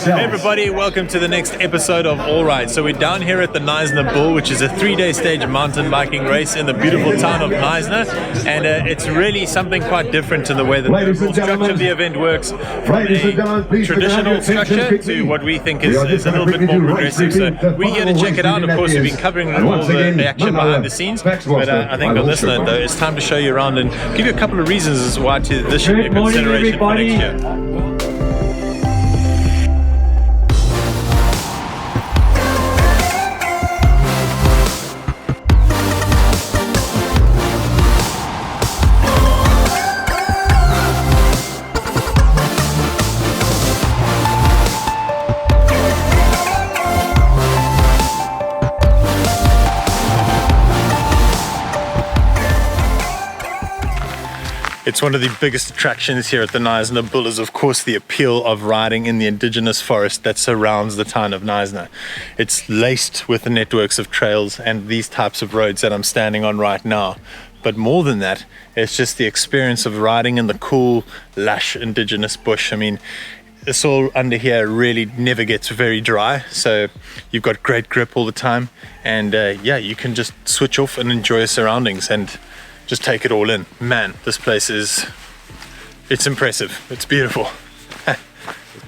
Hey everybody, welcome to the next episode of All Right. So we're down here at the KNYSNA Bull, which is a 3-day stage mountain biking race in the beautiful town of KNYSNA, and it's really something quite different to the way that the overall structure of the event works, from a traditional structure to what we think is a little bit more progressive. So we're here to check it out. Of course, we've been covering all the action behind the scenes, but I think on this note though, it's time to show you around and give you a couple of reasons as to why this should be a consideration for next year. It's one of the biggest attractions here at the KNYSNA Bull is, of course, the appeal of riding in the indigenous forest that surrounds the town of KNYSNA. It's laced with the networks of trails and these types of roads that I'm standing on right now. But more than that, it's just the experience of riding in the cool, lush indigenous bush. I mean, the soil under here really never gets very dry, so you've got great grip all the time, and yeah, you can just switch off and enjoy your surroundings and just take it all in. Man, this place it's impressive. It's beautiful.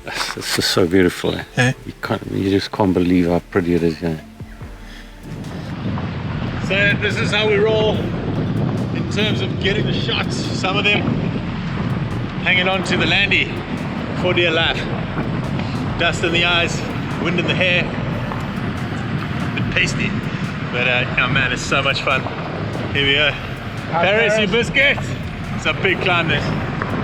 It's just so beautiful. Eh? You just can't believe how pretty it is. Yeah. So this is how we roll in terms of getting the shots. Some of them hanging on to the landy for dear life. Dust in the eyes, wind in the hair. A bit pasty, but oh man, it's so much fun. Here we go. Paris, you biscuit! It's a big climb this.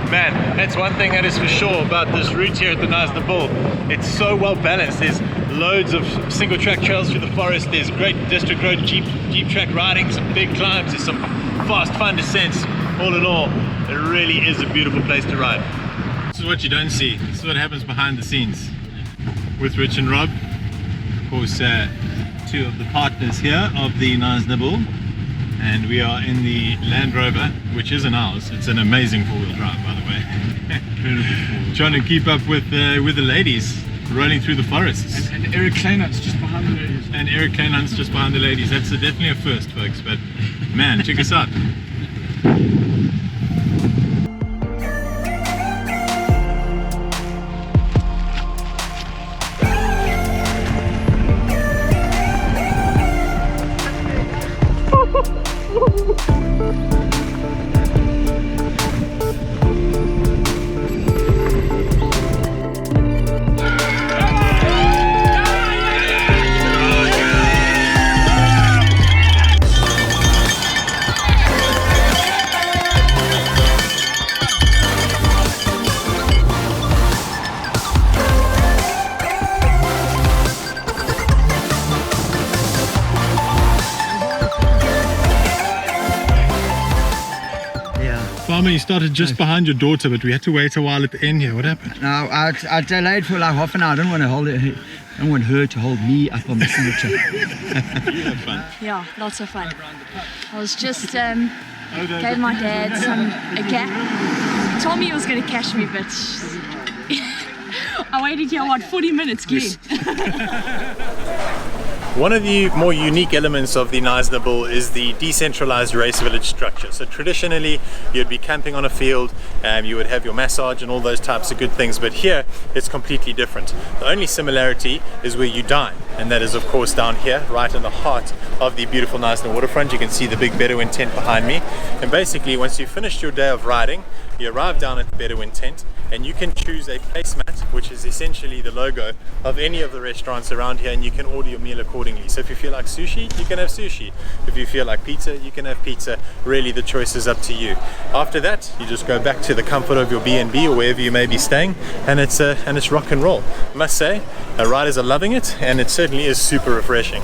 Man, that's one thing that is for sure about this route here at the KNYSNA Bull. It's so well balanced. There's loads of single track trails through the forest. There's great district road jeep track riding, some big climbs, there's some fast fun descents. All in all, it really is a beautiful place to ride. This is what you don't see. This is what happens behind the scenes. With Rich and Rob, of course, two of the partners here of the KNYSNA Bull. And we are in the Land Rover, which isn't ours. It's an amazing four-wheel drive, by the way. Trying to keep up with the ladies rolling through the forests. And Eric Kleinhart's just behind the ladies. And Eric Kleinhart's just behind the ladies. That's definitely a first, folks. But man, check us out. Farmer, you started just behind your daughter, but we had to wait a while at the end here. What happened? No, I delayed for like half an hour. I didn't want to hold it. I don't want her to hold me up on the signature. You had fun. Yeah, lots of fun. I was just gave my dad a gap. He told me he was going to catch me, but I waited here, 40 minutes, Glen. One of the more unique elements of the KNYSNA Bull is the decentralised race village structure. So traditionally you'd be camping on a field, you would have your massage and all those types of good things, but here it's completely different. The only similarity is where you dine, and that is of course down here, right in the heart of the beautiful KNYSNA waterfront. You can see the big Bedouin tent behind me, and basically once you've finished your day of riding, you arrive down at the Bedouin tent and you can choose a placemat, which is essentially the logo of any of the restaurants around here, and you can order your meal accordingly. So if you feel like sushi, you can have sushi. If you feel like pizza, you can have pizza. Really, the choice is up to you. After that, you just go back to the comfort of your B&B or wherever you may be staying, and it's rock and roll. I must say, our riders are loving it, and it certainly is super refreshing.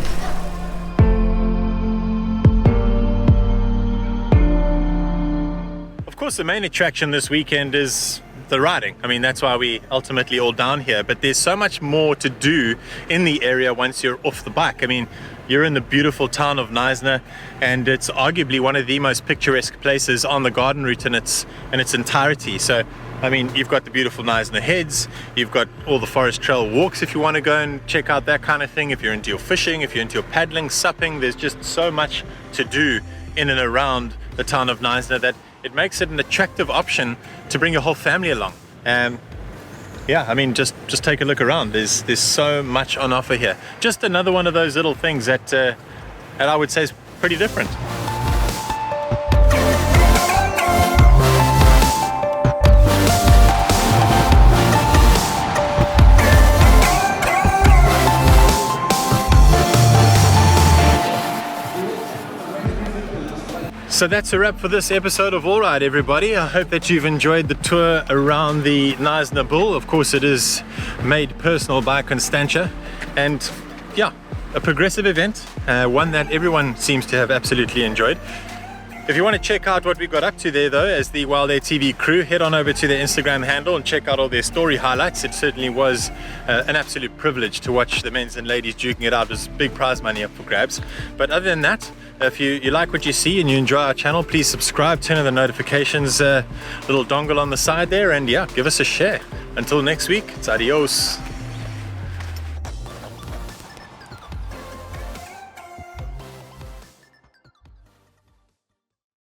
Of course, the main attraction this weekend is the riding. I mean, that's why we ultimately all down here, but there's so much more to do in the area once you're off the bike. I mean, You're in the beautiful town of KNYSNA, and it's arguably one of the most picturesque places on the garden route in its entirety. So, I mean, you've got the beautiful KNYSNA heads, you've got all the forest trail walks if you want to go and check out that kind of thing. If you're into your fishing, if you're into your paddling, supping, there's just so much to do in and around the town of KNYSNA that it makes it an attractive option to bring your whole family along. And yeah, I mean, just take a look around. There's so much on offer here. Just another one of those little things that I would say is pretty different. So that's a wrap for this episode of All Right, everybody. I hope that you've enjoyed the tour around the KNYSNA Bull. Of course, it is made personal by Constantia, and yeah, a progressive event, one that everyone seems to have absolutely enjoyed. If you want to check out what we got up to there, though, as the Wild Air TV crew, head on over to their Instagram handle and check out all their story highlights. It certainly was an absolute privilege to watch the men's and ladies duking it out. It was big prize money up for grabs. But other than that, if you like what you see and you enjoy our channel, please subscribe, turn on the notifications, little dongle on the side there, and yeah, give us a share. Until next week, it's adios.